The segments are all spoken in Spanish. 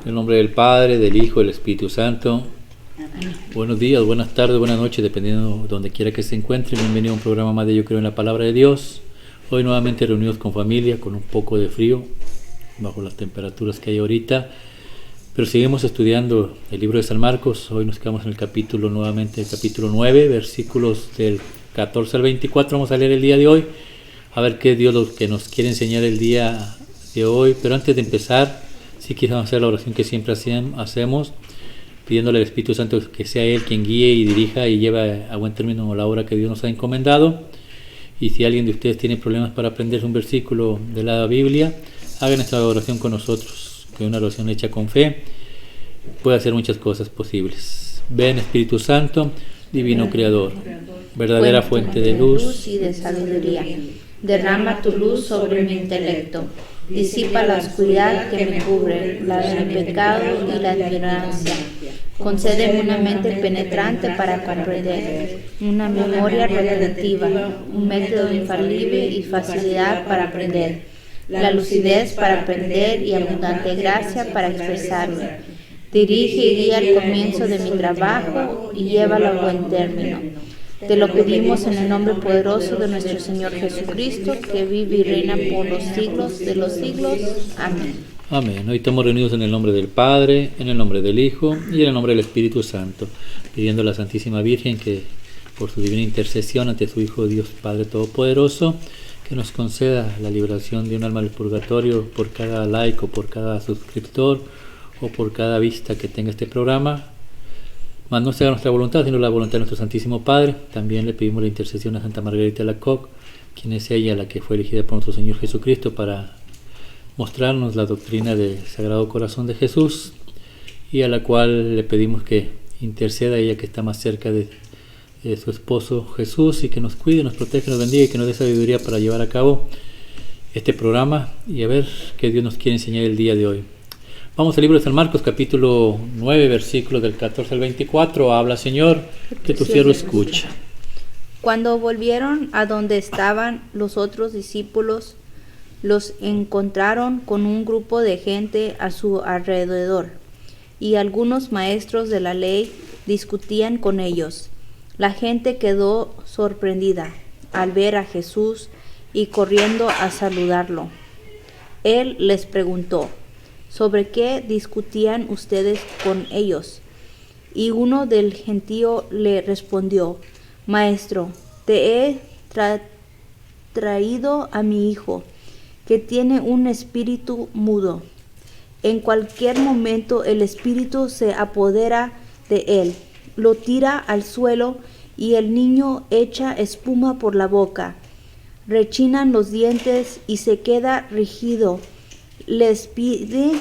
En el nombre del Padre, del Hijo y del Espíritu Santo. Buenos días, buenas tardes, buenas noches, dependiendo de donde quiera que se encuentre. Bienvenido a un programa más de Yo Creo en la Palabra de Dios. Hoy nuevamente reunidos con familia, con un poco de frío, bajo las temperaturas que hay ahorita. Pero seguimos estudiando el libro de San Marcos. Hoy nos quedamos en el capítulo 9, versículos del 14 al 24. Vamos a leer el día de hoy, a ver qué es Dios lo que nos quiere enseñar el día de hoy. Pero antes de empezar, sí quisiéramos hacer la oración que siempre hacemos, pidiéndole al Espíritu Santo que sea Él quien guíe y dirija y lleve a buen término la obra que Dios nos ha encomendado. Y si alguien de ustedes tiene problemas para aprender un versículo de la Biblia, hagan esta oración con nosotros, que una oración hecha con fe puede hacer muchas cosas posibles. Ven, Espíritu Santo, divino Creador, verdadera fuente de luz y de sabiduría. Derrama tu luz sobre mi intelecto. Disipa la oscuridad que me cubre, la del pecado y la ignorancia. Concédeme una mente penetrante para comprender, una memoria retentiva, un método infalible y facilidad para aprender, la lucidez para aprender y abundante gracia para expresarme. Dirige y guía el comienzo de mi trabajo y llévalo a buen término. Te lo pedimos en el nombre poderoso de nuestro Señor Jesucristo, que vive y reina por los siglos de los siglos. Amén. Amén. Hoy estamos reunidos en el nombre del Padre, en el nombre del Hijo y en el nombre del Espíritu Santo, pidiendo a la Santísima Virgen que, por su divina intercesión ante su Hijo Dios Padre Todopoderoso, que nos conceda la liberación de un alma del purgatorio por cada laico, por cada suscriptor o por cada vista que tenga este programa. Mas no sea nuestra voluntad, sino la voluntad de nuestro Santísimo Padre. También le pedimos la intercesión a Santa Margarita Alacoque, quien es ella la que fue elegida por nuestro Señor Jesucristo para mostrarnos la doctrina del Sagrado Corazón de Jesús, y a la cual le pedimos que interceda a ella, que está más cerca de su esposo Jesús, y que nos cuide, nos protege, nos bendiga y que nos dé sabiduría para llevar a cabo este programa y a ver qué Dios nos quiere enseñar el día de hoy. Vamos al libro de San Marcos, capítulo 9, versículos del 14 al 24. Habla, Señor, que tu siervo escucha. Cuando volvieron a donde estaban los otros discípulos, los encontraron con un grupo de gente a su alrededor, y algunos maestros de la ley discutían con ellos. La gente quedó sorprendida al ver a Jesús y corriendo a saludarlo. Él les preguntó: ¿sobre qué discutían ustedes con ellos? Y uno del gentío le respondió: Maestro, te he traído a mi hijo, que tiene un espíritu mudo. En cualquier momento el espíritu se apodera de él, lo tira al suelo y el niño echa espuma por la boca. Rechinan los dientes y se queda rígido. Les pide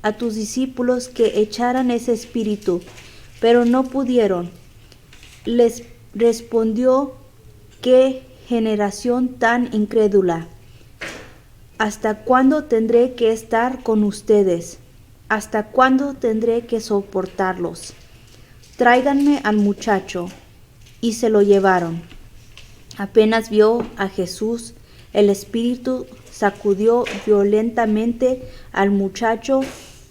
a tus discípulos que echaran ese espíritu, pero no pudieron. Les respondió: ¿qué generación tan incrédula? ¿Hasta cuándo tendré que estar con ustedes? ¿Hasta cuándo tendré que soportarlos? Tráiganme al muchacho. Y se lo llevaron. Apenas vio a Jesús, el espíritu sacudió violentamente al muchacho,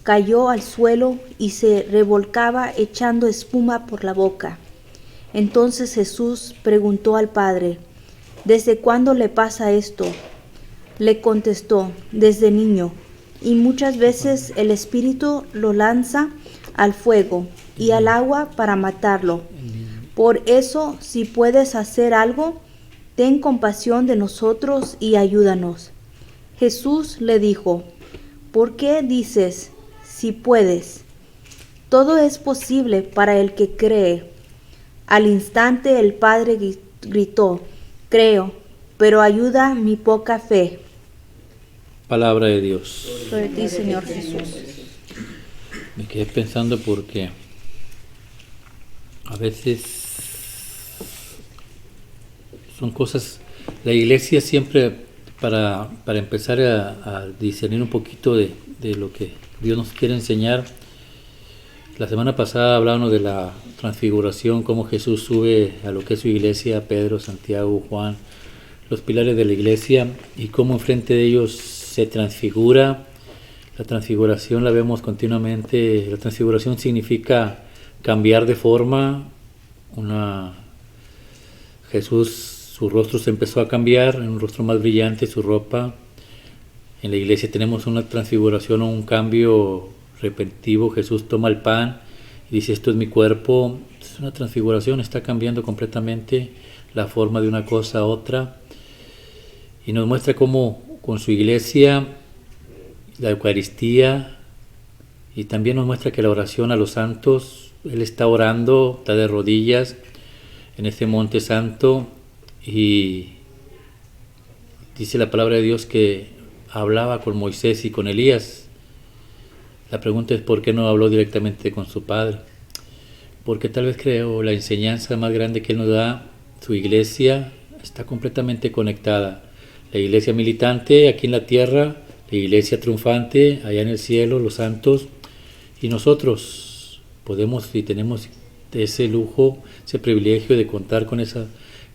cayó al suelo y se revolcaba echando espuma por la boca. Entonces Jesús preguntó al padre: ¿desde cuándo le pasa esto? Le contestó: desde niño, y muchas veces el espíritu lo lanza al fuego y al agua para matarlo. Por eso, si puedes hacer algo, ten compasión de nosotros y ayúdanos. Jesús le dijo: ¿por qué dices, si puedes? Todo es posible para el que cree. Al instante el padre gritó: creo, pero ayuda mi poca fe. Palabra de Dios. Sobre ti, Señor Jesús. Me quedé pensando porque a veces son cosas, la iglesia siempre, para empezar a discernir un poquito de lo que Dios nos quiere enseñar. La semana pasada hablábamos de la transfiguración, cómo Jesús sube a lo que es su iglesia, Pedro, Santiago, Juan, los pilares de la iglesia, y cómo enfrente de ellos se transfigura La transfiguración la vemos continuamente. La transfiguración significa cambiar de forma. Jesús, su rostro se empezó a cambiar en un rostro más brillante, su ropa. En la iglesia tenemos una transfiguración o un cambio repentino. Jesús toma el pan y dice: esto es mi cuerpo. Es una transfiguración, está cambiando completamente la forma de una cosa a otra. Y nos muestra cómo con su iglesia, la Eucaristía, y también nos muestra que la oración a los santos, Él está orando, está de rodillas en este monte santo, y dice la palabra de Dios que hablaba con Moisés y con Elías. La pregunta es: ¿por qué no habló directamente con su Padre? Porque tal vez creo la enseñanza más grande que Él nos da, su iglesia, está completamente conectada. La iglesia militante aquí en la tierra, la iglesia triunfante allá en el cielo, los santos, y nosotros podemos y tenemos ese lujo, ese privilegio de contar con esa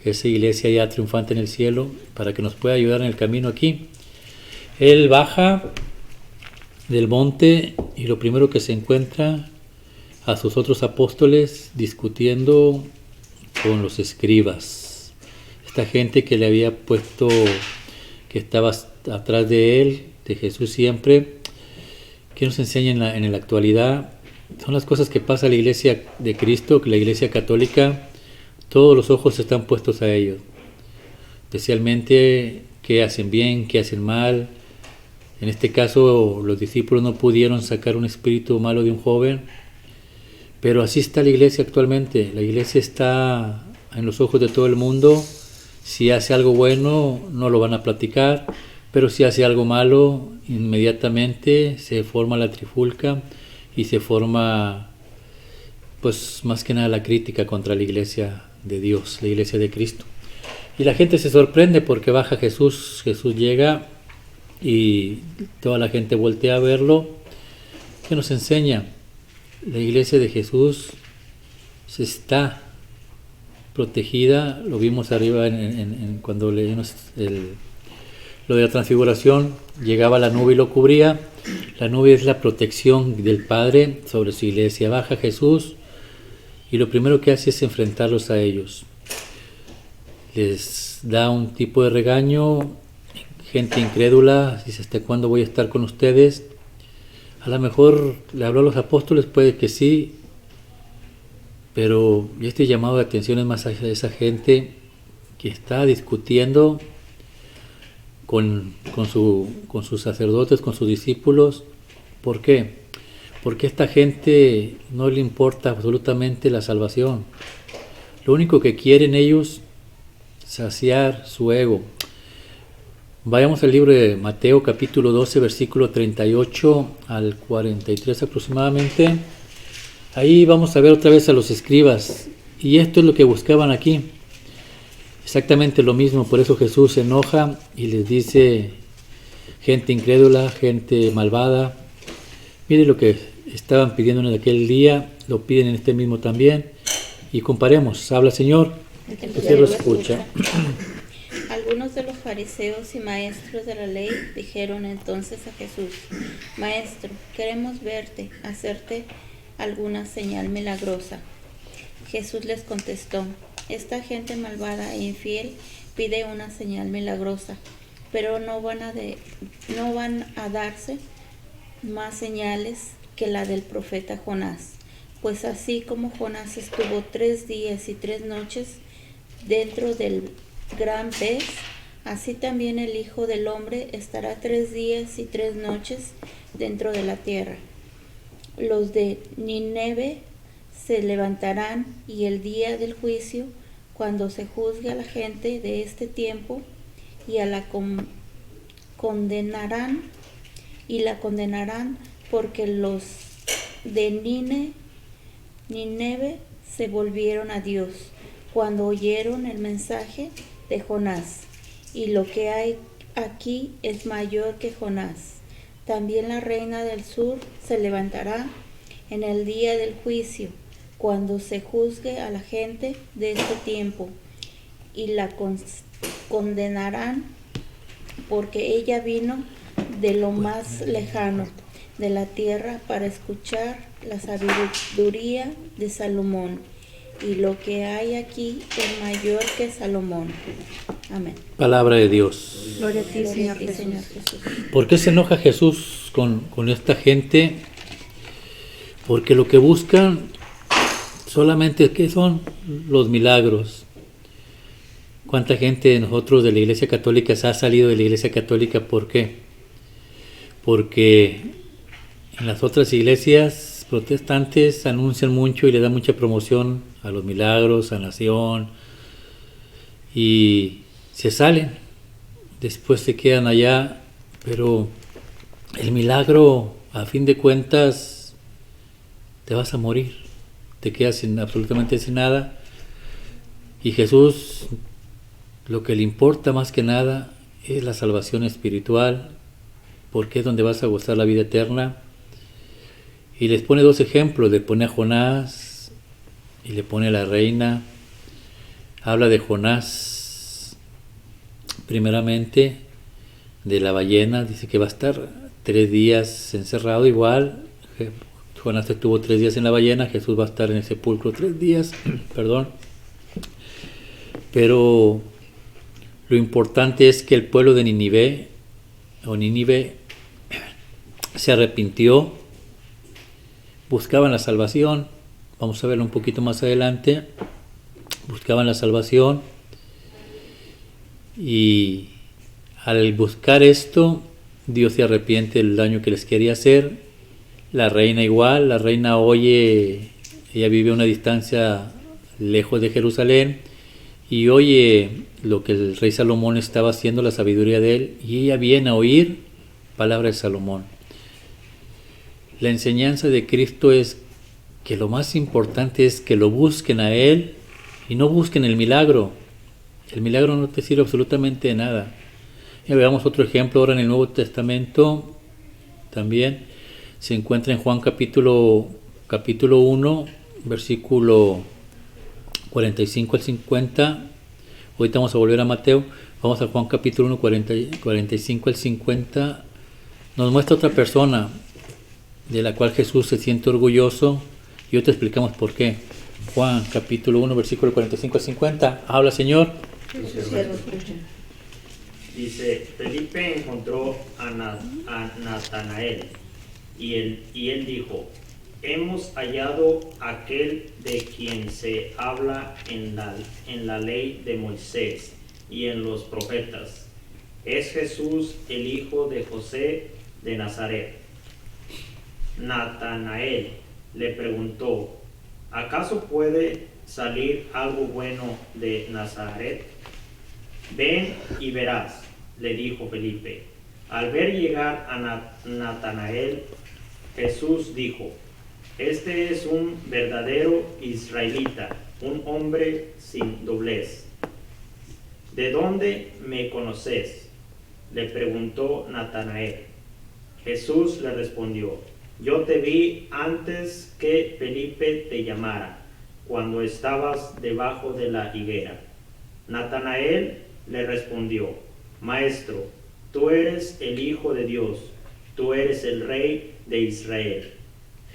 iglesia ya triunfante en el cielo para que nos pueda ayudar en el camino aquí. Él baja del monte y lo primero que se encuentra a sus otros apóstoles discutiendo con los escribas. Esta gente que le había puesto, que estaba atrás de él, de Jesús siempre, que nos enseña en la actualidad. Son las cosas que pasa a la iglesia de Cristo, que la iglesia católica, todos los ojos están puestos a ellos, especialmente qué hacen bien, qué hacen mal. En este caso los discípulos no pudieron sacar un espíritu malo de un joven, pero así está la iglesia actualmente. La iglesia está en los ojos de todo el mundo. Si hace algo bueno no lo van a platicar, pero si hace algo malo inmediatamente se forma la trifulca y se forma, pues más que nada, la crítica contra la iglesia de Dios, la iglesia de Cristo. Y la gente se sorprende porque baja Jesús llega y toda la gente voltea a verlo. ¿Qué nos enseña? La iglesia de Jesús está protegida. Lo vimos arriba cuando leímos lo de la transfiguración. Llegaba la nube y lo cubría. La nube es la protección del Padre sobre su iglesia. Baja Jesús y lo primero que hace es enfrentarlos a ellos. Les da un tipo de regaño. Gente incrédula dice: ¿hasta cuándo voy a estar con ustedes? A lo mejor le habló a los apóstoles, puede que sí, pero este llamado de atención es más a esa gente que está discutiendo con sus sacerdotes, con sus discípulos. ¿Por qué? Porque a esta gente no le importa absolutamente la salvación. Lo único que quieren ellos es saciar su ego. Vayamos al libro de Mateo capítulo 12, versículo 38 al 43 aproximadamente. Ahí vamos a ver otra vez a los escribas. Y esto es lo que buscaban aquí. Exactamente lo mismo. Por eso Jesús se enoja y les dice: gente incrédula, gente malvada. Mire lo que estaban pidiendo en aquel día, lo piden en este mismo también. Y comparemos. Habla, Señor. El cielo escucha. Algunos de los fariseos y maestros de la ley dijeron entonces a Jesús: Maestro, queremos verte, hacerte alguna señal milagrosa. Jesús les contestó: esta gente malvada e infiel pide una señal milagrosa, pero no van a darse más señales que la del profeta Jonás. Pues así como Jonás estuvo 3 días y 3 noches dentro del gran pez, así también el Hijo del Hombre estará 3 días y 3 noches dentro de la tierra. Los de Nínive se levantarán y el día del juicio, cuando se juzgue a la gente de este tiempo, y la condenarán porque los de Nínive se volvieron a Dios cuando oyeron el mensaje de Jonás, y lo que hay aquí es mayor que Jonás. También la reina del sur se levantará en el día del juicio, cuando se juzgue a la gente de este tiempo, y la condenarán porque ella vino de lo más lejano de la tierra para escuchar la sabiduría de Salomón. Y lo que hay aquí es mayor que Salomón. Amén. Palabra de Dios. Gloria a ti, Gloria a Señor ti, Jesús. Señor Jesús. ¿Por qué se enoja Jesús con esta gente? Porque lo que buscan solamente, ¿qué son? Los milagros. ¿Cuánta gente de nosotros de la Iglesia Católica se ha salido de la Iglesia Católica? ¿Por qué? Porque en las otras iglesias protestantes anuncian mucho y le dan mucha promoción a los milagros, sanación, y se salen. Después se quedan allá, pero el milagro, a fin de cuentas, te vas a morir, te quedas absolutamente sin nada. Y Jesús, lo que le importa más que nada es la salvación espiritual, porque es donde vas a gozar la vida eterna. Y les pone dos ejemplos, le pone a Jonás y le pone a la reina. Habla de Jonás, primeramente, de la ballena, dice que va a estar 3 días encerrado igual. Jonás estuvo 3 días en la ballena, Jesús va a estar en el sepulcro 3 días, perdón. Pero lo importante es que el pueblo de Nínive se arrepintió, buscaban la salvación, vamos a verlo un poquito más adelante, buscaban la salvación, y al buscar esto, Dios se arrepiente del daño que les quería hacer. La reina igual, la reina oye, ella vive a una distancia lejos de Jerusalén, y oye lo que el rey Salomón estaba haciendo, la sabiduría de él, y ella viene a oír palabra de Salomón. La enseñanza de Cristo es que lo más importante es que lo busquen a Él y no busquen el milagro. El milagro no te sirve absolutamente de nada. Ya veamos otro ejemplo ahora en el Nuevo Testamento. También se encuentra en Juan capítulo 1, versículo 45 al 50. Ahorita vamos a volver a Mateo. Vamos a Juan capítulo 1, 45 al 50. Nos muestra otra persona de la cual Jesús se siente orgulloso, y hoy te explicamos por qué. Juan capítulo 1, versículo 45 al 50. Habla, Señor. Dice, Felipe encontró a Natanael y él dijo, hemos hallado aquel de quien se habla en la ley de Moisés y en los profetas. Es Jesús, el hijo de José de Nazaret. Natanael le preguntó, ¿acaso puede salir algo bueno de Nazaret? Ven y verás, le dijo Felipe. Al ver llegar a Natanael, Jesús dijo, este es un verdadero israelita, un hombre sin doblez. ¿De dónde me conoces?, le preguntó Natanael. Jesús le respondió, yo te vi antes que Felipe te llamara, cuando estabas debajo de la higuera. Natanael le respondió, Maestro, tú eres el Hijo de Dios, tú eres el Rey de Israel.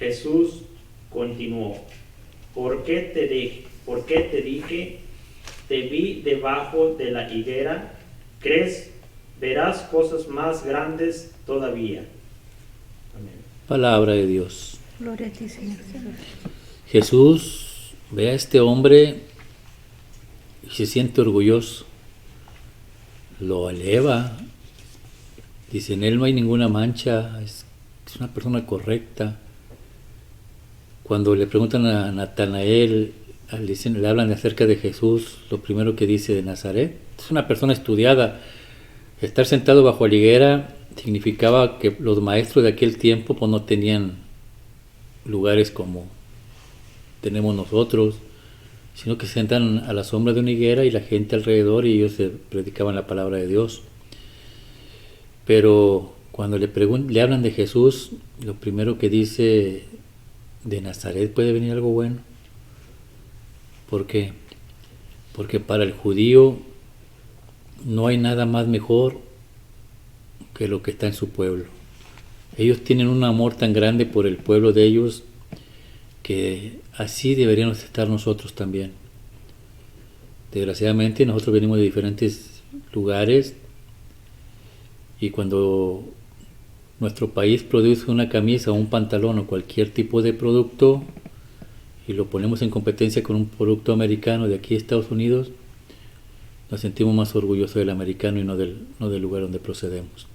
Jesús continuó, ¿por qué te dije, te vi debajo de la higuera? ¿Crees? Verás cosas más grandes todavía. Amén. Palabra de Dios. Gloria a ti, Señor Jesús. Jesús ve a este hombre y se siente orgulloso. Lo eleva. Dice, en él no hay ninguna mancha, es una persona correcta. Cuando le preguntan a Natanael, le hablan acerca de Jesús, lo primero que dice de Nazaret, es una persona estudiada. Estar sentado bajo la higuera significaba que los maestros de aquel tiempo pues no tenían lugares como tenemos nosotros, sino que se sentan a la sombra de una higuera y la gente alrededor, y ellos predicaban la palabra de Dios. Pero cuando le hablan de Jesús, lo primero que dice, de Nazaret puede venir algo bueno. ¿Por qué? Porque para el judío no hay nada más mejor que lo que está en su pueblo. Ellos tienen un amor tan grande por el pueblo de ellos que así deberíamos estar nosotros también. Desgraciadamente nosotros venimos de diferentes lugares y cuando nuestro país produce una camisa o un pantalón o cualquier tipo de producto y lo ponemos en competencia con un producto americano de aquí de Estados Unidos, nos sentimos más orgullosos del americano y no del lugar donde procedemos.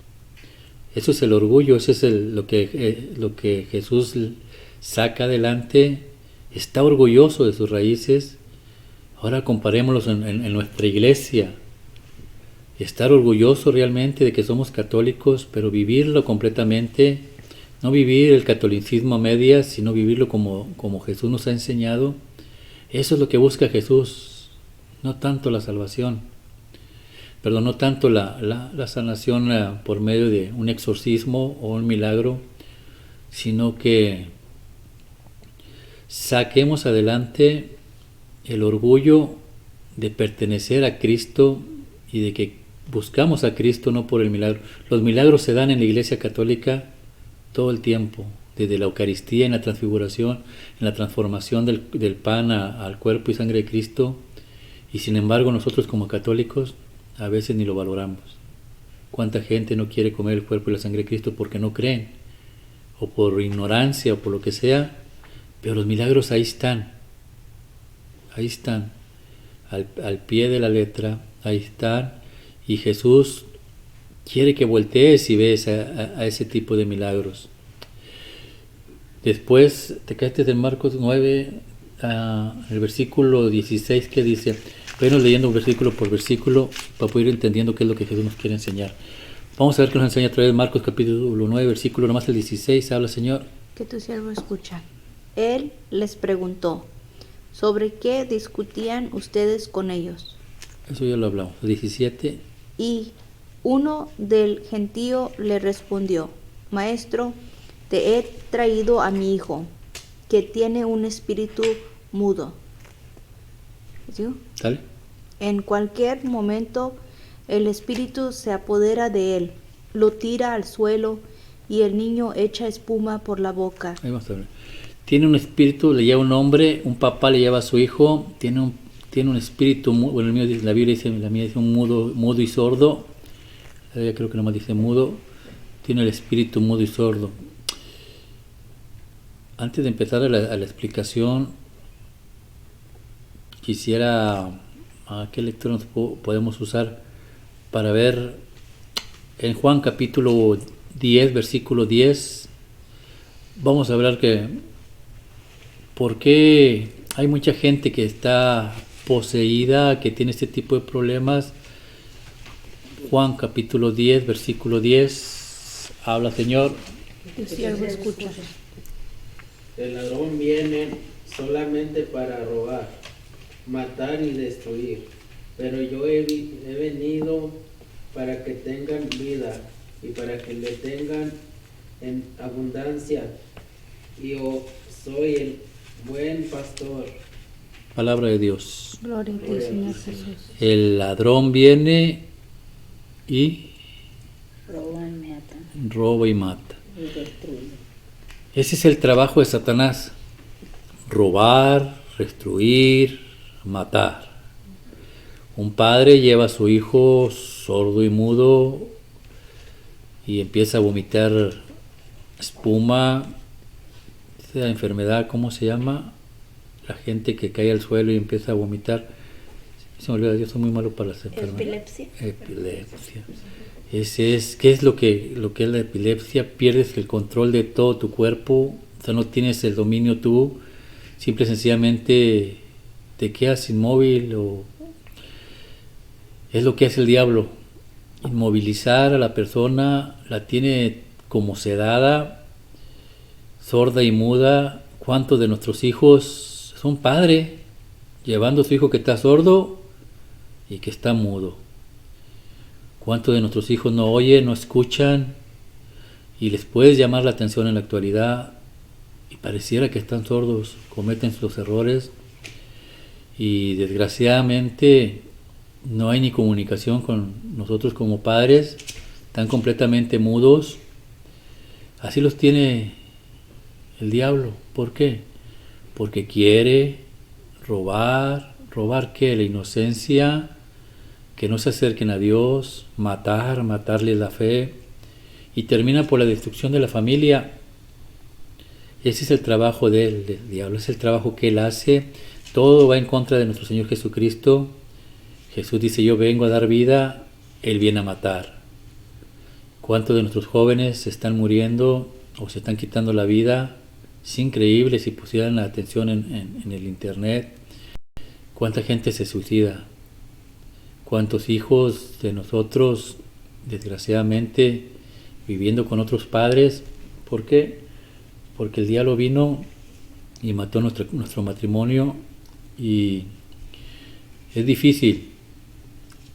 Eso es el orgullo, eso es lo que Jesús saca adelante. Está orgulloso de sus raíces. Ahora comparémoslos en nuestra iglesia. Estar orgulloso realmente de que somos católicos, pero vivirlo completamente, no vivir el catolicismo a medias, sino vivirlo como Jesús nos ha enseñado. Eso es lo que busca Jesús, no tanto la salvación, perdón, no tanto la sanación por medio de un exorcismo o un milagro, sino que saquemos adelante el orgullo de pertenecer a Cristo y de que buscamos a Cristo no por el milagro. Los milagros se dan en la Iglesia Católica todo el tiempo, desde la Eucaristía, en la transfiguración, en la transformación del pan al cuerpo y sangre de Cristo, y sin embargo nosotros como católicos a veces ni lo valoramos. ¿Cuánta gente no quiere comer el cuerpo y la sangre de Cristo porque no creen? O por ignorancia o por lo que sea, pero los milagros ahí están, al pie de la letra, ahí están, y Jesús quiere que voltees y veas a ese tipo de milagros. Después te caes en Marcos 9, el versículo 16, que dice, pero leyendo versículo por versículo para poder ir entendiendo qué es lo que Jesús nos quiere enseñar. Vamos a ver qué nos enseña a través de Marcos capítulo 9, versículo nomás el 16, habla Señor. Que tu siervo escucha. Él les preguntó, ¿sobre qué discutían ustedes con ellos? Eso ya lo hablamos. 17. Y uno del gentío le respondió, Maestro, te he traído a mi hijo, que tiene un espíritu mudo. ¿Sí? Dale. En cualquier momento el espíritu se apodera de él, lo tira al suelo y el niño echa espuma por la boca. Ahí vamos a ver. Tiene un espíritu, le lleva un hombre, un papá le lleva a su hijo, tiene un espíritu, bueno, la Biblia dice, la mía dice un mudo y sordo, yo creo que nomás dice mudo, tiene el espíritu mudo y sordo. Antes de empezar a la explicación, quisiera, ¿qué lectura podemos usar para ver en Juan capítulo 10, versículo 10? Vamos a hablar que por qué hay mucha gente que está poseída, que tiene este tipo de problemas. Juan capítulo 10, versículo 10, habla Señor. Tu siervo escucha. El ladrón viene solamente para robar, matar y destruir, pero yo he venido para que tengan vida y para que le tengan en abundancia. Y yo soy el buen pastor. Palabra de Dios. Gloria a ti, Señor Jesús. El ladrón viene y roba y mata. Ese es el trabajo de Satanás: robar, destruir, matar. Un padre lleva a su hijo sordo y mudo y empieza a vomitar espuma. Esa enfermedad, ¿cómo se llama? La gente que cae al suelo y empieza a vomitar. Se me olvida, yo soy muy malo para las enfermedades. Epilepsia. ¿Qué es lo que es la epilepsia? Pierdes el control de todo tu cuerpo, o sea, no tienes el dominio tú, simple y sencillamente te quedas inmóvil. Es lo que hace el diablo, inmovilizar a la persona, la tiene como sedada, sorda y muda. ¿Cuántos de nuestros hijos son padres llevando a su hijo que está sordo y que está mudo? ¿Cuántos de nuestros hijos no oyen, no escuchan y les puedes llamar la atención en la actualidad y pareciera que están sordos, cometen sus errores y desgraciadamente no hay ni comunicación con nosotros como padres, están completamente mudos Así los tiene el diablo. ¿Por qué? Porque quiere robar. ¿Robar qué? La inocencia, que no se acerquen a Dios, matarles la fe, y termina por la destrucción de la familia. Ese es el trabajo del diablo, es el trabajo que él hace. Todo va en contra de nuestro Señor Jesucristo. Jesús dice: yo vengo a dar vida, Él viene a matar. ¿Cuántos de nuestros jóvenes se están muriendo o se están quitando la vida? Es increíble si pusieran la atención en el internet. ¿Cuánta gente se suicida? ¿Cuántos hijos de nosotros, desgraciadamente, viviendo con otros padres? ¿Por qué? Porque el diablo vino y mató nuestro matrimonio, y es difícil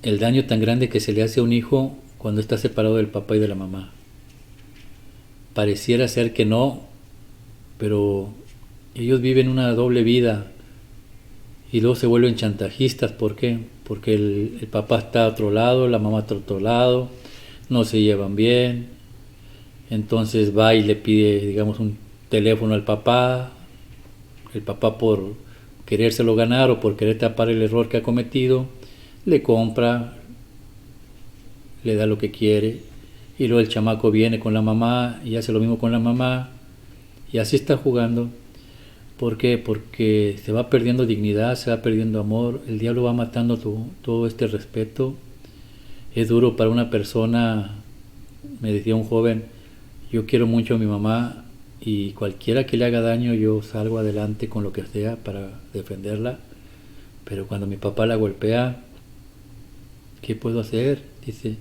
el daño tan grande que se le hace a un hijo cuando está separado del papá y de la mamá. Pareciera ser que no, pero ellos viven una doble vida y luego se vuelven chantajistas. ¿Por qué? Porque el papá está a otro lado, la mamá está a otro lado, no se llevan bien. Entonces va y le pide, digamos, un teléfono al papá. El papá, por querérselo ganar o por querer tapar el error que ha cometido, le compra, le da lo que quiere, y luego el chamaco viene con la mamá y hace lo mismo con la mamá, y así está jugando. ¿Por qué? Porque se va perdiendo dignidad, se va perdiendo amor. El diablo va matando todo este respeto. Es duro para una persona. Me decía un joven: yo quiero mucho a mi mamá, y cualquiera que le haga daño yo salgo adelante con lo que sea para defenderla, pero cuando mi papá la golpea, ¿qué puedo hacer? Dice: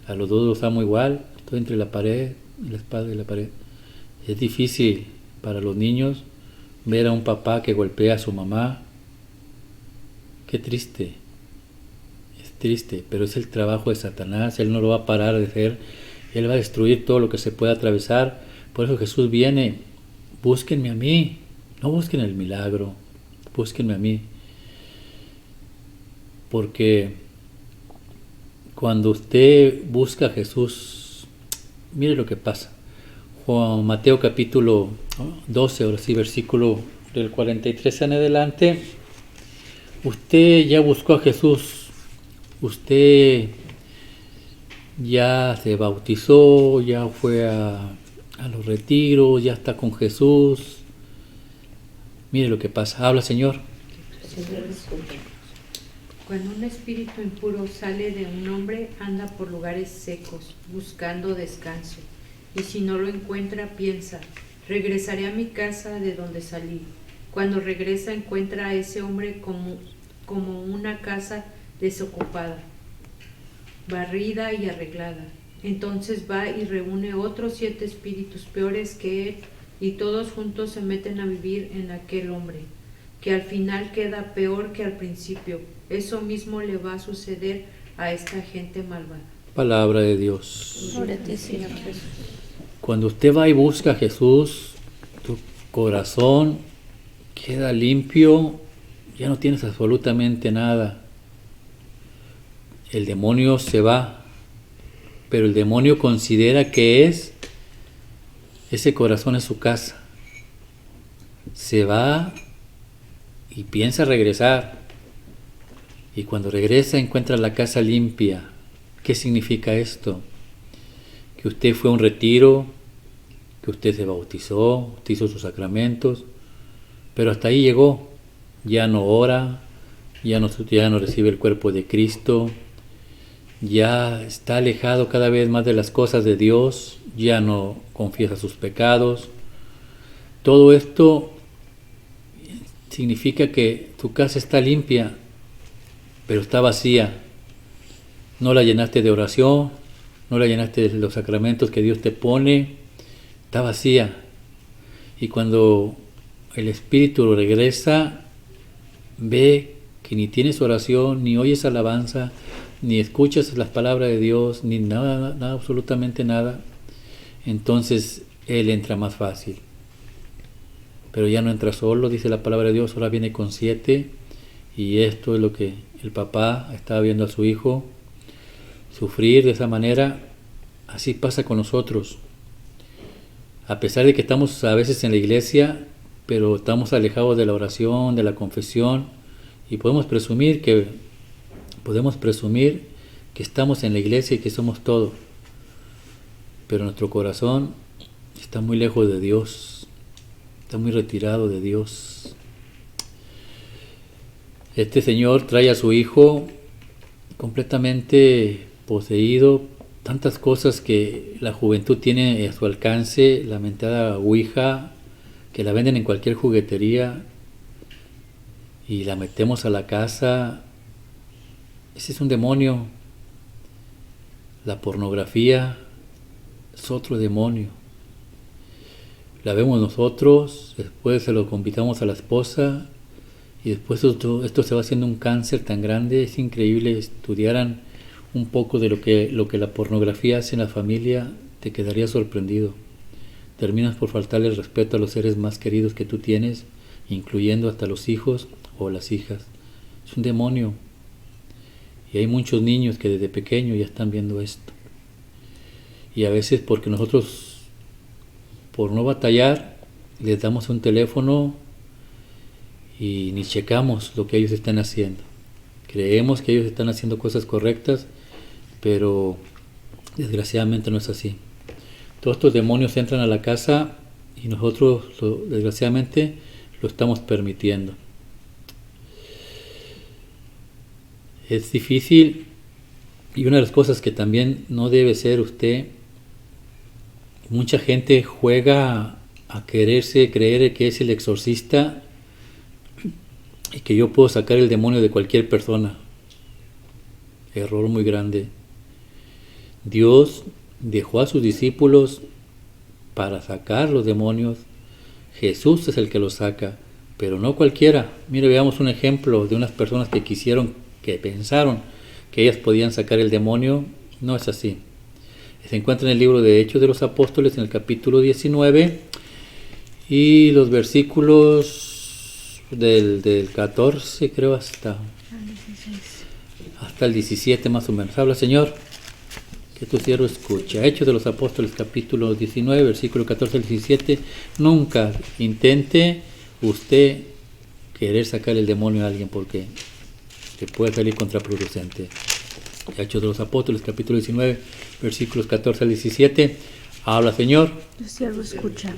a los dos los amo igual, estoy entre la pared, la espada y la pared. Es difícil para los niños ver a un papá que golpea a su mamá. Qué triste, es triste, pero es el trabajo de Satanás. Él no lo va a parar de hacer, él va a destruir todo lo que se pueda atravesar. Por eso Jesús viene: búsquenme a mí, no busquen el milagro, búsquenme a mí. Porque cuando usted busca a Jesús, mire lo que pasa. Mateo capítulo 12, ahora sí, versículo del 43 en adelante. Usted ya buscó a Jesús, usted ya se bautizó, ya fue a los retiros, ya está con Jesús. Mire lo que pasa. Habla, Señor. Cuando un espíritu impuro sale de un hombre, anda por lugares secos, buscando descanso. Y si no lo encuentra, piensa: regresaré a mi casa de donde salí. Cuando regresa, encuentra a ese hombre como una casa desocupada, barrida y arreglada. Entonces va y reúne otros 7 espíritus peores que él, y todos juntos se meten a vivir en aquel hombre, que al final queda peor que al principio. Eso mismo le va a suceder a esta gente malvada. Palabra de Dios. Gloria a ti, Señor Jesús. Cuando usted va y busca a Jesús, tu corazón queda limpio, ya no tienes absolutamente nada. El demonio se va, pero el demonio considera que ese corazón es su casa. Se va y piensa regresar, y cuando regresa encuentra la casa limpia. ¿Qué significa esto? Que usted fue a un retiro, que usted se bautizó, usted hizo sus sacramentos, pero hasta ahí llegó. Ya no ora, ya no recibe el cuerpo de Cristo, ya está alejado cada vez más de las cosas de Dios, ya no confiesa sus pecados. Todo esto significa que tu casa está limpia, pero está vacía. No la llenaste de oración, no la llenaste de los sacramentos que Dios te pone, está vacía. Y cuando el Espíritu regresa, ve que ni tienes oración, ni oyes alabanza, ni escuchas las palabras de Dios, ni nada, absolutamente nada. Entonces Él entra más fácil. Pero ya no entra solo, dice la palabra de Dios, ahora viene con 7. Y esto es lo que el papá estaba viendo a su hijo sufrir de esa manera. Así pasa con nosotros. A pesar de que estamos a veces en la iglesia, pero estamos alejados de la oración, de la confesión, y podemos presumir que estamos en la iglesia y que somos todo, pero nuestro corazón está muy lejos de Dios, está muy retirado de Dios. Este señor trae a su hijo completamente poseído, tantas cosas que la juventud tiene a su alcance, la mentada ouija, que la venden en cualquier juguetería, y la metemos a la casa. Ese es un demonio. La pornografía es otro demonio. La vemos nosotros, después se lo invitamos a la esposa, y después esto se va haciendo un cáncer tan grande. Es increíble. Estudiaran un poco de lo que la pornografía hace en la familia, te quedaría sorprendido. Terminas por faltarle el respeto a los seres más queridos que tú tienes, incluyendo hasta los hijos o las hijas. Es un demonio. Y hay muchos niños que desde pequeños ya están viendo esto. Y a veces porque nosotros, por no batallar, les damos un teléfono y ni checamos lo que ellos están haciendo. Creemos que ellos están haciendo cosas correctas, pero desgraciadamente no es así. Todos estos demonios entran a la casa y nosotros, desgraciadamente, lo estamos permitiendo. Es difícil, y una de las cosas que también no debe ser usted, mucha gente juega a creer que es el exorcista y que yo puedo sacar el demonio de cualquier persona. Error muy grande. Dios dejó a sus discípulos para sacar los demonios. Jesús es el que los saca, pero no cualquiera. Mire, veamos un ejemplo de unas personas que pensaron que ellas podían sacar el demonio. No es así. Se encuentra en el libro de Hechos de los Apóstoles, en el capítulo 19, y los versículos del 14, creo, hasta el 17 más o menos. Habla, Señor, que tu siervo escucha. Hechos de los Apóstoles, capítulo 19, versículo 14 al 17. Nunca intente usted querer sacar el demonio a alguien, porque te puede salir contraproducente. Hechos de los Apóstoles, capítulo 19, versículos 14 al 17. Habla, Señor. Tu siervo escucha.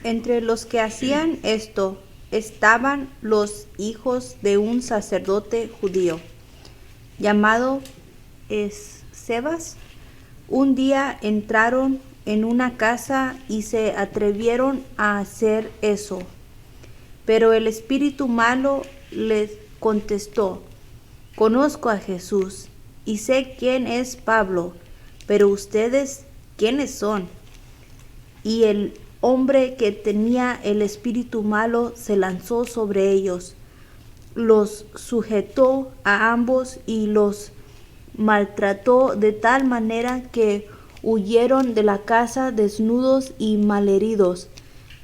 Entre los que hacían esto estaban los hijos de un sacerdote judío llamado Escevas. Un día entraron en una casa y se atrevieron a hacer eso. Pero el espíritu malo les contestó: conozco a Jesús y sé quién es Pablo, pero ustedes, ¿quiénes son? Y el hombre que tenía el espíritu malo se lanzó sobre ellos, los sujetó a ambos y los maltrató de tal manera que huyeron de la casa desnudos y malheridos.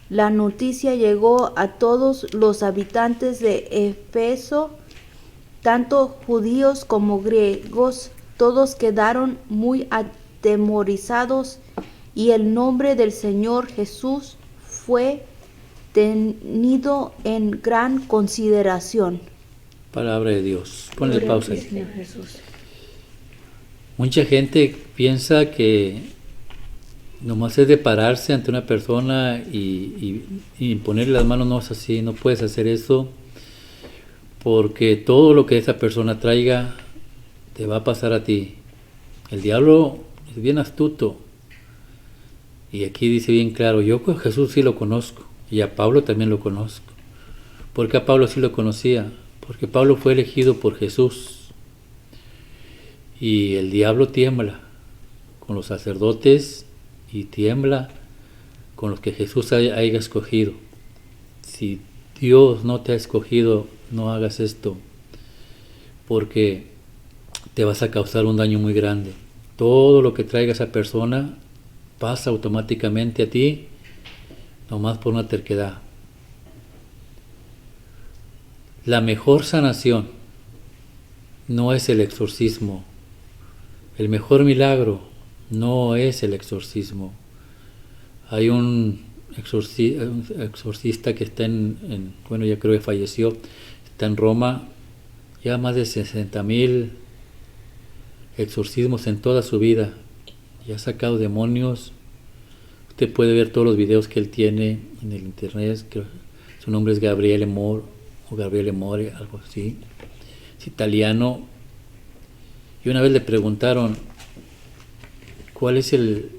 La noticia llegó a todos los habitantes de Éfeso, tanto judíos como griegos. Todos quedaron muy atemorizados y el nombre del Señor Jesús fue tenido en gran consideración. Palabra de Dios. Ponle pausa. Señor Jesús. Mucha gente piensa que nomás es de pararse ante una persona y ponerle las manos. No es así, no puedes hacer eso, porque todo lo que esa persona traiga te va a pasar a ti. El diablo es bien astuto, y aquí dice bien claro: yo a Jesús sí lo conozco, y a Pablo también lo conozco. ¿Por qué a Pablo sí lo conocía? Porque Pablo fue elegido por Jesús. Y el diablo tiembla con los sacerdotes y tiembla con los que Jesús haya escogido. Si Dios no te ha escogido, no hagas esto, porque te vas a causar un daño muy grande. Todo lo que traiga esa persona pasa automáticamente a ti, nomás por una terquedad. La mejor sanación no es el exorcismo. El mejor milagro no es el exorcismo. Hay un exorcista que está bueno, ya creo que falleció, está en Roma, ya más de 60,000 exorcismos en toda su vida, y ha sacado demonios. Usted puede ver todos los videos que él tiene en el internet. Su nombre es Gabriele More, o Gabriele More, algo así, es italiano. Y una vez le preguntaron, ¿cuál es el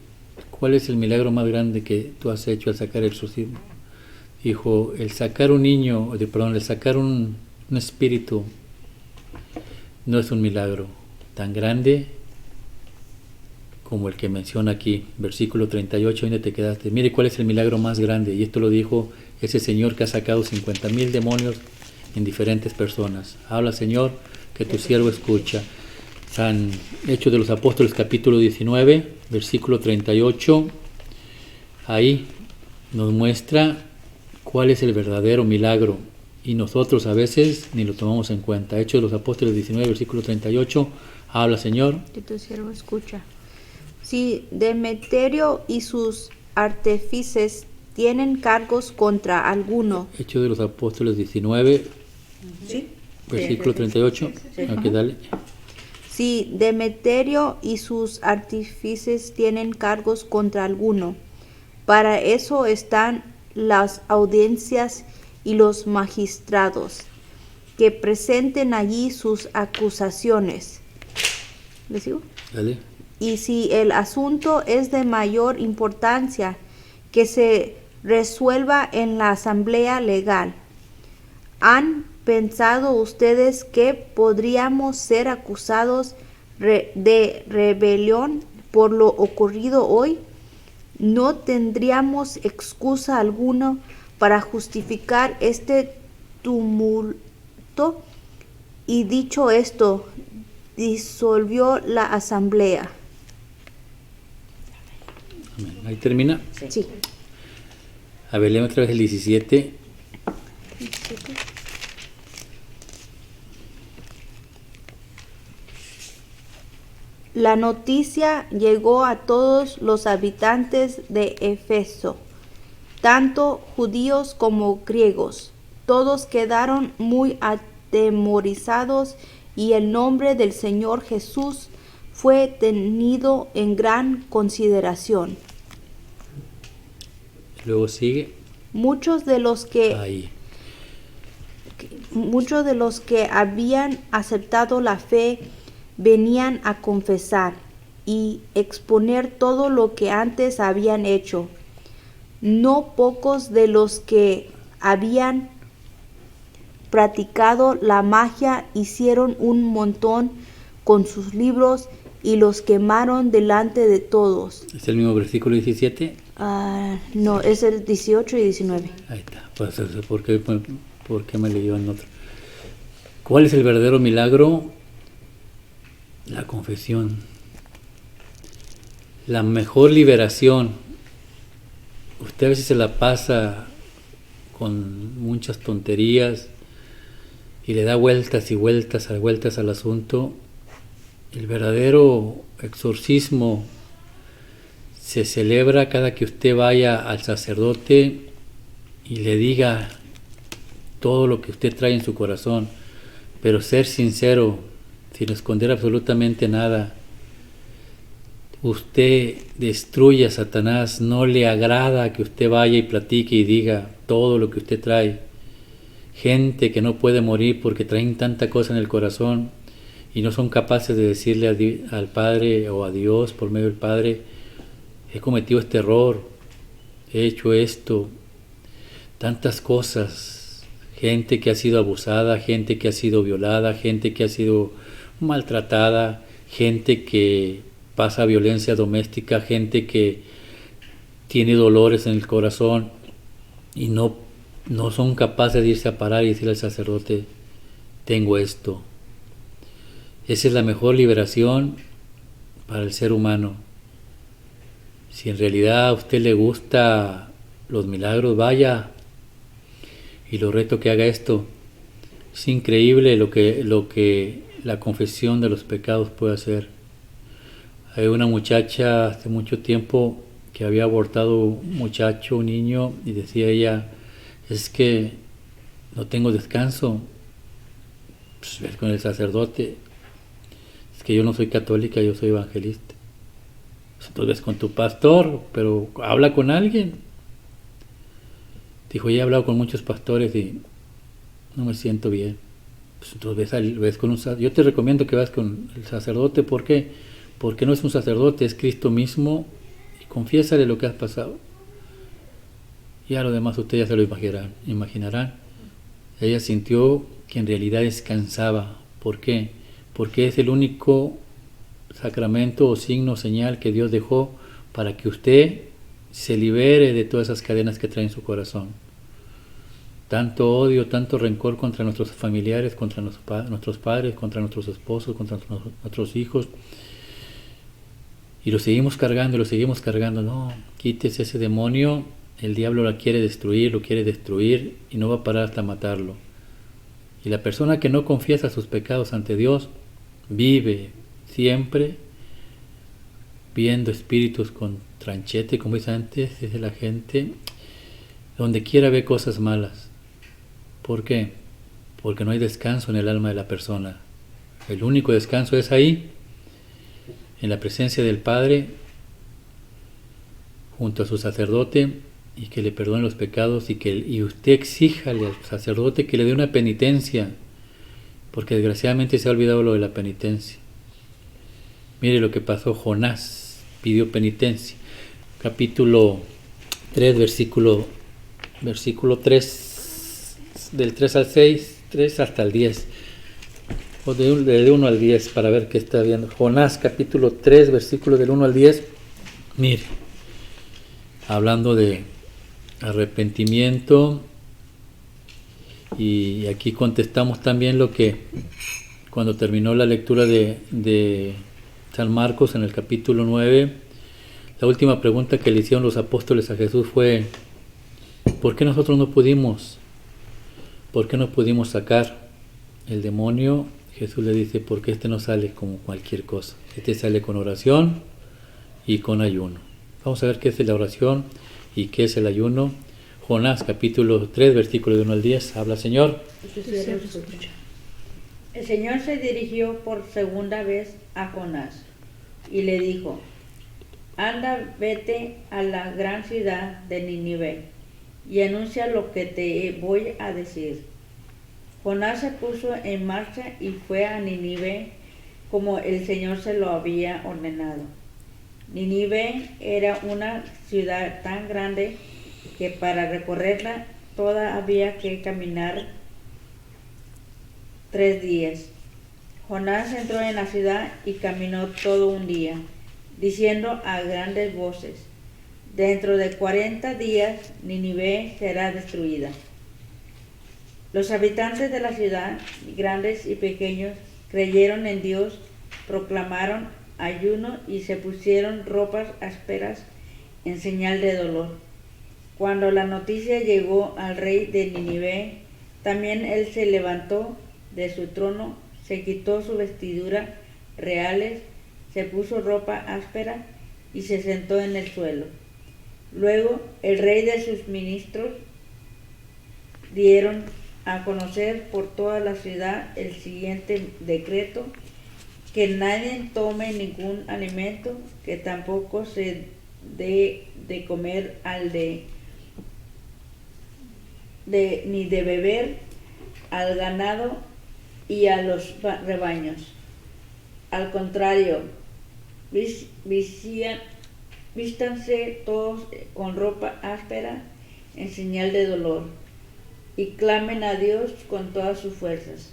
milagro más grande que tú has hecho al sacar el exorcismo? Dijo, el sacar el sacar un espíritu no es un milagro tan grande como el que menciona aquí, versículo 38, ¿dónde te quedaste? Mire cuál es el milagro más grande, y esto lo dijo ese señor que ha sacado 50,000 demonios en diferentes personas. Habla, Señor, que tu siervo escucha. San Hechos de los Apóstoles, capítulo 19, versículo 38, ahí nos muestra cuál es el verdadero milagro, y nosotros a veces ni lo tomamos en cuenta. Hechos de los Apóstoles 19, versículo 38, habla, Señor, que tu siervo escucha. Si Demeterio y sus artífices tienen cargos contra alguno. Hechos de los Apóstoles 19, ¿Sí? versículo 38, aquí dale. Si Demeterio y sus artífices tienen cargos contra alguno, para eso están las audiencias y los magistrados, que presenten allí sus acusaciones. ¿Le sigo? Dale. Y si el asunto es de mayor importancia, que se resuelva en la asamblea legal. ¿Han pensado ustedes que podríamos ser acusados de rebelión por lo ocurrido hoy? No tendríamos excusa alguna para justificar este tumulto. Y dicho esto, disolvió la asamblea. Amén. Ahí termina. Sí. A ver, léeme otra vez el 17. La noticia llegó a todos los habitantes de Éfeso, tanto judíos como griegos. Todos quedaron muy atemorizados y el nombre del Señor Jesús fue tenido en gran consideración. Luego sigue. Muchos de los que Ahí. habían aceptado la fe venían a confesar y exponer todo lo que antes habían hecho. No pocos de los que habían practicado la magia hicieron un montón con sus libros y los quemaron delante de todos. ¿Es el mismo versículo 17? No, es el 18 y 19. Ahí está. Pues, ¿por qué me leyó en otro? ¿Cuál es el verdadero milagro? La confesión. La mejor liberación. Usted a veces se la pasa con muchas tonterías y le da vueltas y vueltas al asunto. El verdadero exorcismo se celebra cada que usted vaya al sacerdote y le diga todo lo que usted trae en su corazón, pero ser sincero, sin esconder absolutamente nada. Usted destruye a Satanás, no le agrada que usted vaya y platique y diga todo lo que usted trae. Gente que no puede morir porque traen tanta cosa en el corazón y no son capaces de decirle al Padre o a Dios por medio del Padre: he cometido este error, he hecho esto, tantas cosas. Gente que ha sido abusada, gente que ha sido violada, gente que ha sido maltratada, gente que pasa violencia doméstica, gente que tiene dolores en el corazón y no son capaces de irse a parar y decirle al sacerdote: tengo esto. Esa es la mejor liberación para el ser humano. Si en realidad a usted le gusta los milagros, vaya y lo reto que haga esto. Es increíble lo que la confesión de los pecados puede hacer. Hay una muchacha hace mucho tiempo que había abortado un muchacho, un niño, y decía ella, es que no tengo descanso. Pues ves con el sacerdote, es que yo no soy católica, yo soy evangelista. Pues entonces ves con tu pastor, pero habla con alguien. Dijo, ya he hablado con muchos pastores y no me siento bien. Pues entonces ves con un sacerdote. Yo te recomiendo que vas con el sacerdote. ¿Por qué? Porque no es un sacerdote, es Cristo mismo. Y confiésale lo que has pasado. Y a lo demás ustedes ya se lo imaginarán. Ella sintió que en realidad descansaba. ¿Por qué? Porque es el único sacramento o signo o señal que Dios dejó para que usted se libere de todas esas cadenas que trae en su corazón. Tanto odio, tanto rencor contra nuestros familiares, contra nuestros padres, contra nuestros esposos, contra nuestros hijos. Y lo seguimos cargando, No, quítese ese demonio. El diablo lo quiere destruir y no va a parar hasta matarlo. Y la persona que no confiesa sus pecados ante Dios vive siempre viendo espíritus con tranchete, como dice antes, dice la gente, donde quiera ve cosas malas. ¿Por qué? Porque no hay descanso en el alma de la persona. El único descanso es ahí, en la presencia del Padre, junto a su sacerdote, y que le perdone los pecados, y usted exíjale al sacerdote que le dé una penitencia, porque desgraciadamente se ha olvidado lo de la penitencia. Mire lo que pasó. Jonás pidió penitencia. Capítulo 3, versículo 3, del 3 al 6, 3 hasta el 10, o de 1 al 10, para ver qué está viendo. Jonás, capítulo 3, versículo del 1 al 10. Mire, hablando de arrepentimiento, y aquí contestamos también lo que cuando terminó la lectura de San Marcos en el capítulo 9, la última pregunta que le hicieron los apóstoles a Jesús fue, ¿por qué nosotros no pudimos sacar el demonio? Jesús le dice, porque este no sale como cualquier cosa, este sale con oración y con ayuno. Vamos a ver qué es la oración y qué es el ayuno. Jonás, capítulo 3, versículo de 1 al 10, habla Señor. El Señor se dirigió por segunda vez a Jonás y le dijo, anda, vete a la gran ciudad de Nínive y anuncia lo que te voy a decir. Jonás se puso en marcha y fue a Nínive como el Señor se lo había ordenado. Nínive era una ciudad tan grande que para recorrerla toda había que caminar 3 días. Jonás entró en la ciudad y caminó todo un día, diciendo a grandes voces, dentro de 40 días Nínive será destruida. Los habitantes de la ciudad, grandes y pequeños, creyeron en Dios, proclamaron ayuno y se pusieron ropas ásperas en señal de dolor. Cuando la noticia llegó al rey de Nínive, también él se levantó de su trono, se quitó sus vestiduras reales, se puso ropa áspera y se sentó en el suelo. Luego el rey de sus ministros dieron a conocer por toda la ciudad el siguiente decreto: que nadie tome ningún alimento, que tampoco se dé de comer ni de beber al ganado y a los rebaños. Al contrario, vístanse todos con ropa áspera en señal de dolor y clamen a Dios con todas sus fuerzas.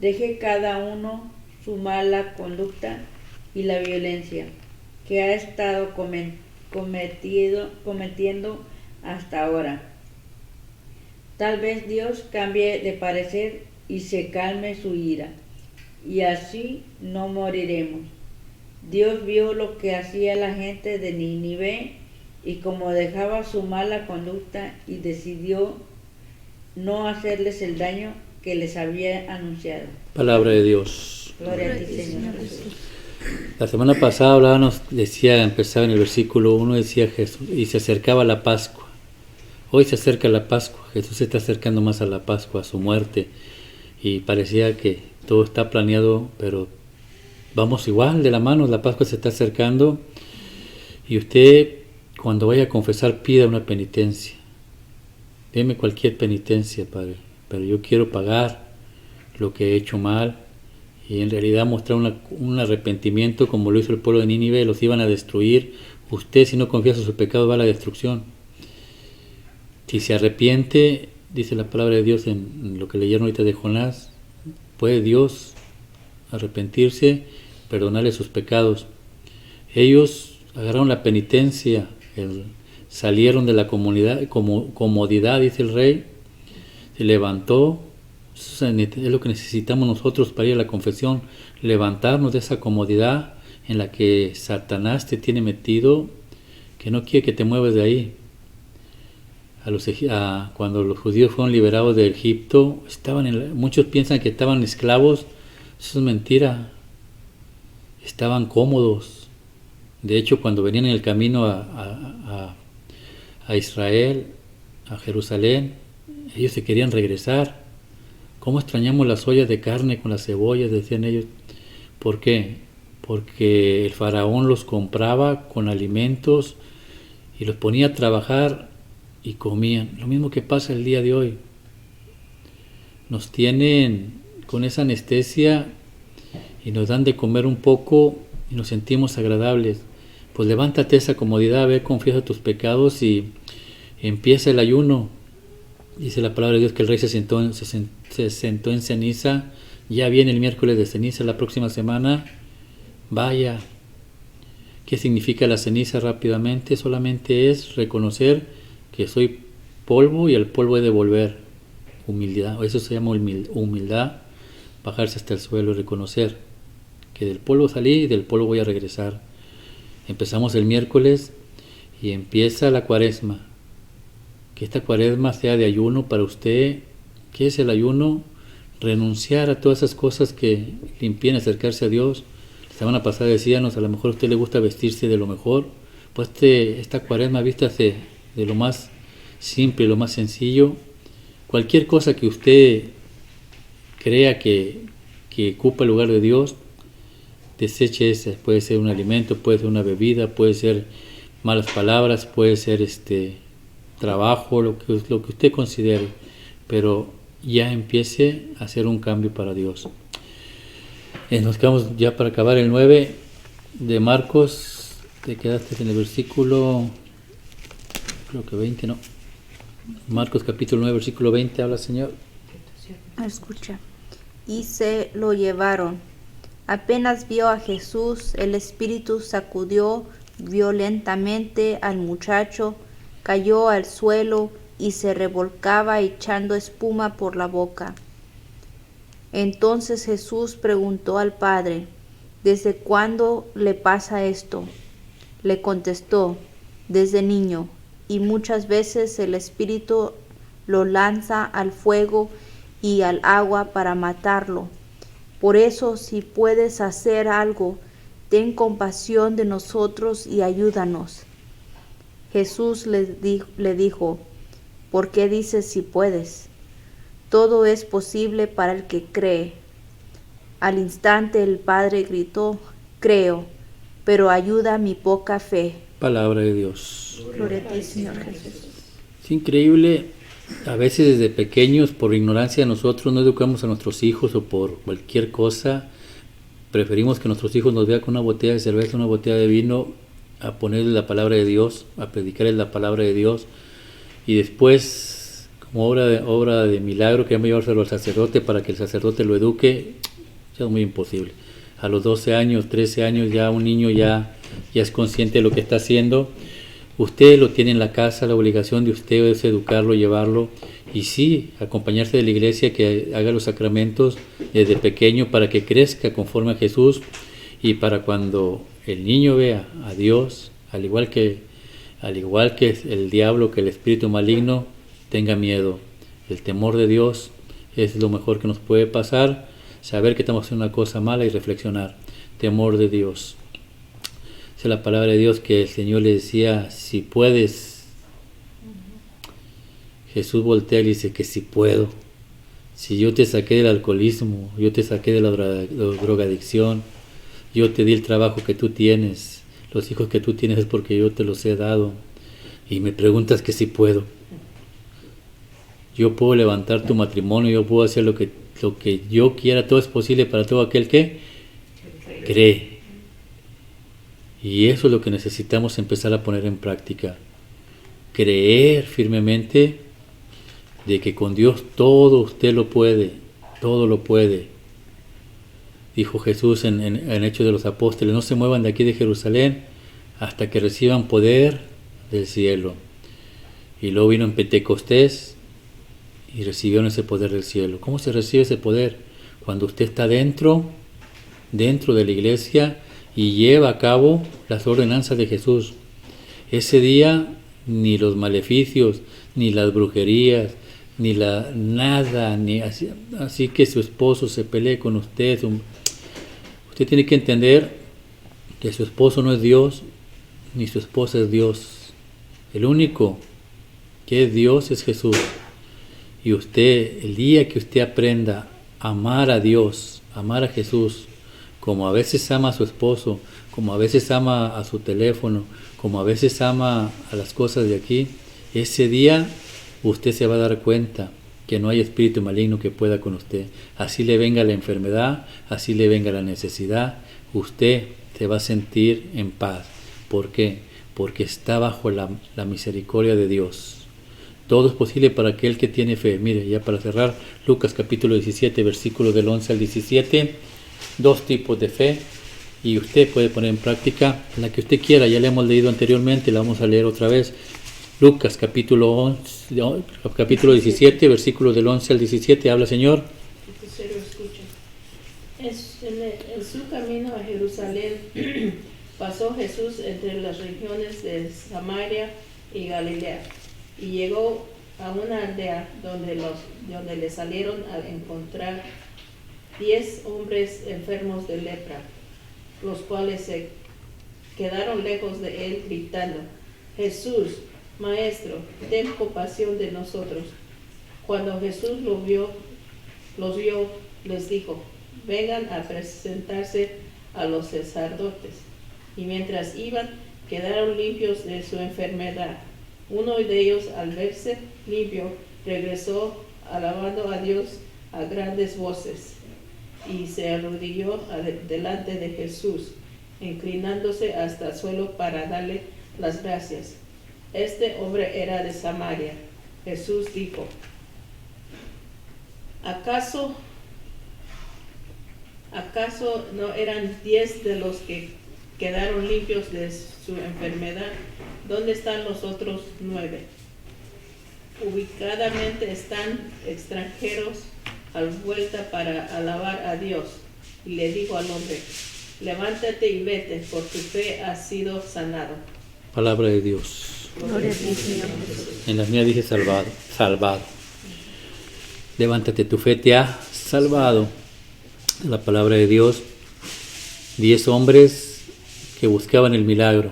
Deje cada uno su mala conducta y la violencia que ha estado cometiendo hasta ahora. Tal vez Dios cambie de parecer y se calme su ira, y así no moriremos. Dios vio lo que hacía la gente de Nínive y cómo dejaba su mala conducta y decidió no hacerles el daño que les había anunciado. Palabra de Dios. Gloria a ti, Señor Jesús. La semana pasada hablábamos, decía, empezaba en el versículo 1, decía Jesús, y se acercaba la Pascua. Hoy se acerca la Pascua, Jesús se está acercando más a la Pascua, a su muerte, y parecía que todo está planeado, pero vamos igual de la mano, la Pascua se está acercando, y usted cuando vaya a confesar pida una penitencia. Deme cualquier penitencia, Padre, pero yo quiero pagar lo que he hecho mal, y en realidad mostrar un arrepentimiento como lo hizo el pueblo de Nínive. Los iban a destruir. Usted, si no confiesa sus pecados, va a la destrucción. Si se arrepiente, dice la palabra de Dios en lo que leyeron ahorita de Jonás, puede Dios arrepentirse, perdonarle sus pecados. Ellos agarraron la penitencia, salieron de la comodidad, dice el rey, se levantó. Es lo que necesitamos nosotros para ir a la confesión, levantarnos de esa comodidad en la que Satanás te tiene metido, que no quiere que te muevas de ahí. Cuando los judíos fueron liberados de Egipto, muchos piensan que estaban esclavos. Eso es mentira. Estaban cómodos. De hecho, cuando venían en el camino a Israel, a Jerusalén, ellos se querían regresar. ¿Cómo extrañamos las ollas de carne con las cebollas?, decían ellos. ¿Por qué? Porque el faraón los compraba con alimentos y los ponía a trabajar y comían. Lo mismo que pasa el día de hoy. Nos tienen con esa anestesia y nos dan de comer un poco y nos sentimos agradables. Pues levántate esa comodidad, confiesa tus pecados y empieza el ayuno. Dice la palabra de Dios que el rey se sentó en ceniza. Ya viene el miércoles de ceniza, la próxima semana. Vaya. ¿Qué significa la ceniza rápidamente? Solamente es reconocer que soy polvo y al polvo he de volver. Humildad. Eso se llama humildad. Bajarse hasta el suelo y reconocer que del polvo salí y del polvo voy a regresar. Empezamos el miércoles y empieza la cuaresma. Que esta cuaresma sea de ayuno para usted. ¿Qué es el ayuno? Renunciar a todas esas cosas que le impiden acercarse a Dios. La semana pasada decíamos, a lo mejor a usted le gusta vestirse de lo mejor. Pues esta cuaresma vístase de lo más simple, lo más sencillo. Cualquier cosa que usted crea que ocupa el lugar de Dios, deseche esa. Puede ser un alimento, puede ser una bebida, puede ser malas palabras, puede ser trabajo, lo que usted considere, pero ya empiece a hacer un cambio para Dios. Nos quedamos ya para acabar el 9 de Marcos. Te quedaste en el versículo, creo que 20, ¿no? Marcos capítulo 9, versículo 20, habla Señor. Escucha. Y se lo llevaron. Apenas vio a Jesús, el espíritu sacudió violentamente al muchacho, cayó al suelo y se revolcaba echando espuma por la boca. Entonces Jesús preguntó al padre, ¿desde cuándo le pasa esto? Le contestó, desde niño, y muchas veces el espíritu lo lanza al fuego y al agua para matarlo. Por eso, si puedes hacer algo, ten compasión de nosotros y ayúdanos. Jesús le dijo, ¿por qué dices si puedes? Todo es posible para el que cree. Al instante el padre gritó, creo, pero ayuda a mi poca fe. Palabra de Dios. Gloria a ti, Señor Jesús. Es increíble, a veces desde pequeños, por ignorancia de nosotros, no educamos a nuestros hijos o por cualquier cosa. Preferimos que nuestros hijos nos vean con una botella de cerveza, una botella de vino, a ponerles la palabra de Dios, a predicarles la palabra de Dios, y después, como obra de milagro, queremos llevárselo al sacerdote para que el sacerdote lo eduque. Eso es muy imposible. A los 12 años, 13 años, ya un niño ya es consciente de lo que está haciendo. Usted lo tiene en la casa, la obligación de usted es educarlo, llevarlo, y sí, acompañarse de la iglesia, que haga los sacramentos desde pequeño para que crezca conforme a Jesús, y para cuando el niño vea a Dios, al igual que el diablo, que el espíritu maligno, tenga miedo. El temor de Dios es lo mejor que nos puede pasar, saber que estamos haciendo una cosa mala y reflexionar. Temor de Dios. Dice la palabra de Dios que el Señor le decía, si puedes. Jesús voltea y le dice que si puedo. Si yo te saqué del alcoholismo, yo te saqué de la drogadicción, yo te di el trabajo que tú tienes, los hijos que tú tienes es porque yo te los he dado. Y me preguntas que si puedo. Yo puedo levantar tu matrimonio, yo puedo hacer lo que yo quiera, todo es posible para todo aquel que cree. Y eso es lo que necesitamos empezar a poner en práctica. Creer firmemente de que con Dios todo usted lo puede, todo lo puede. Dijo Jesús en Hechos de los Apóstoles, no se muevan de aquí de Jerusalén hasta que reciban poder del cielo. Y luego vino en Pentecostés y recibieron ese poder del cielo. ¿Cómo se recibe ese poder? Cuando usted está dentro de la iglesia y lleva a cabo las ordenanzas de Jesús. Ese día ni los maleficios, ni las brujerías, ni nada, ni así que su esposo se pelee con usted. Usted tiene que entender que su esposo no es Dios, ni su esposa es Dios. El único que es Dios es Jesús. Y usted, el día que usted aprenda a amar a Dios, amar a Jesús, como a veces ama a su esposo, como a veces ama a su teléfono, como a veces ama a las cosas de aquí, ese día usted se va a dar cuenta que no hay espíritu maligno que pueda con usted. Así le venga la enfermedad, así le venga la necesidad, usted se va a sentir en paz. ¿Por qué? Porque está bajo la misericordia de Dios. Todo es posible para aquel que tiene fe. Mire, ya para cerrar, Lucas capítulo 17, versículos del 11 al 17, 2 tipos de fe, y usted puede poner en práctica la que usted quiera. Ya la hemos leído anteriormente, la vamos a leer otra vez. Lucas capítulo 17, versículos del 11 al 17, habla Señor. En su camino a Jerusalén pasó Jesús entre las regiones de Samaria y Galilea, y llegó a una aldea donde le salieron a encontrar 10 hombres enfermos de lepra, los cuales se quedaron lejos de él gritando, Jesús, Maestro, ten compasión de nosotros. Cuando Jesús los vio, les dijo, vengan a presentarse a los sacerdotes. Y mientras iban, quedaron limpios de su enfermedad. Uno de ellos, al verse limpio, regresó alabando a Dios a grandes voces y se arrodilló delante de Jesús, inclinándose hasta el suelo para darle las gracias. Este hombre era de Samaria. Jesús dijo, ¿acaso no eran 10 de los que quedaron limpios de su enfermedad? ¿Dónde están los otros 9? Ubicadamente están extranjeros al vuelta para alabar a Dios. Y le dijo al hombre, levántate y vete, por tu fe has sido sanado. Palabra de Dios. Gloria a ti, Señor. En las mías dice salvado. Levántate, tu fe te ha salvado. La palabra de Dios. 10 hombres que buscaban el milagro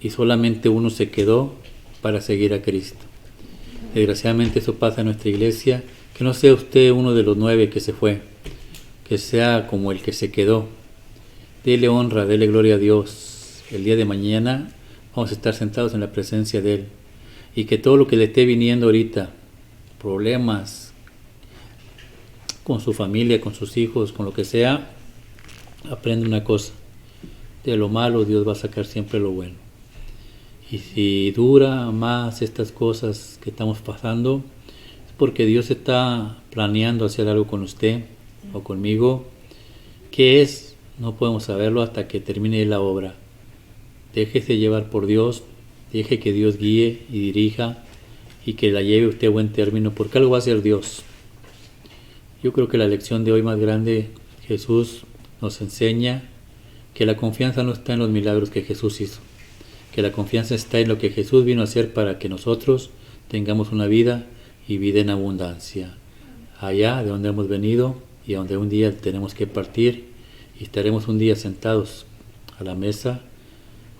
y solamente uno se quedó para seguir a Cristo. Desgraciadamente eso pasa en nuestra iglesia. Que no sea usted uno de los 9 que se fue, que sea como el que se quedó. Dele honra, dele gloria a Dios. El día de mañana vamos a estar sentados en la presencia de Él. Y que todo lo que le esté viniendo ahorita, problemas con su familia, con sus hijos, con lo que sea, aprende una cosa. De lo malo Dios va a sacar siempre lo bueno. Y si dura más estas cosas que estamos pasando, es porque Dios está planeando hacer algo con usted o conmigo. ¿Qué es? No podemos saberlo hasta que termine la obra. Déjese llevar por Dios, deje que Dios guíe y dirija y que la lleve usted a buen término, porque algo va a hacer Dios. Yo creo que la lección de hoy más grande, Jesús nos enseña que la confianza no está en los milagros que Jesús hizo, que la confianza está en lo que Jesús vino a hacer para que nosotros tengamos una vida y vida en abundancia. Allá de donde hemos venido y a donde un día tenemos que partir y estaremos un día sentados a la mesa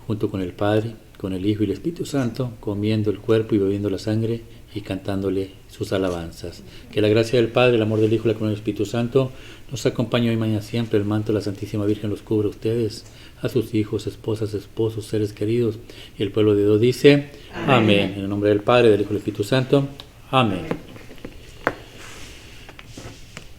junto con el Padre, con el Hijo y el Espíritu Santo, comiendo el cuerpo y bebiendo la sangre y cantándole sus alabanzas. Que la gracia del Padre, el amor del Hijo y la comunión del Espíritu Santo nos acompañe hoy y mañana siempre. El manto de la Santísima Virgen los cubre a ustedes, a sus hijos, esposas, esposos, seres queridos. Y el pueblo de Dios dice, amén. En el nombre del Padre, del Hijo y del Espíritu Santo. Amén.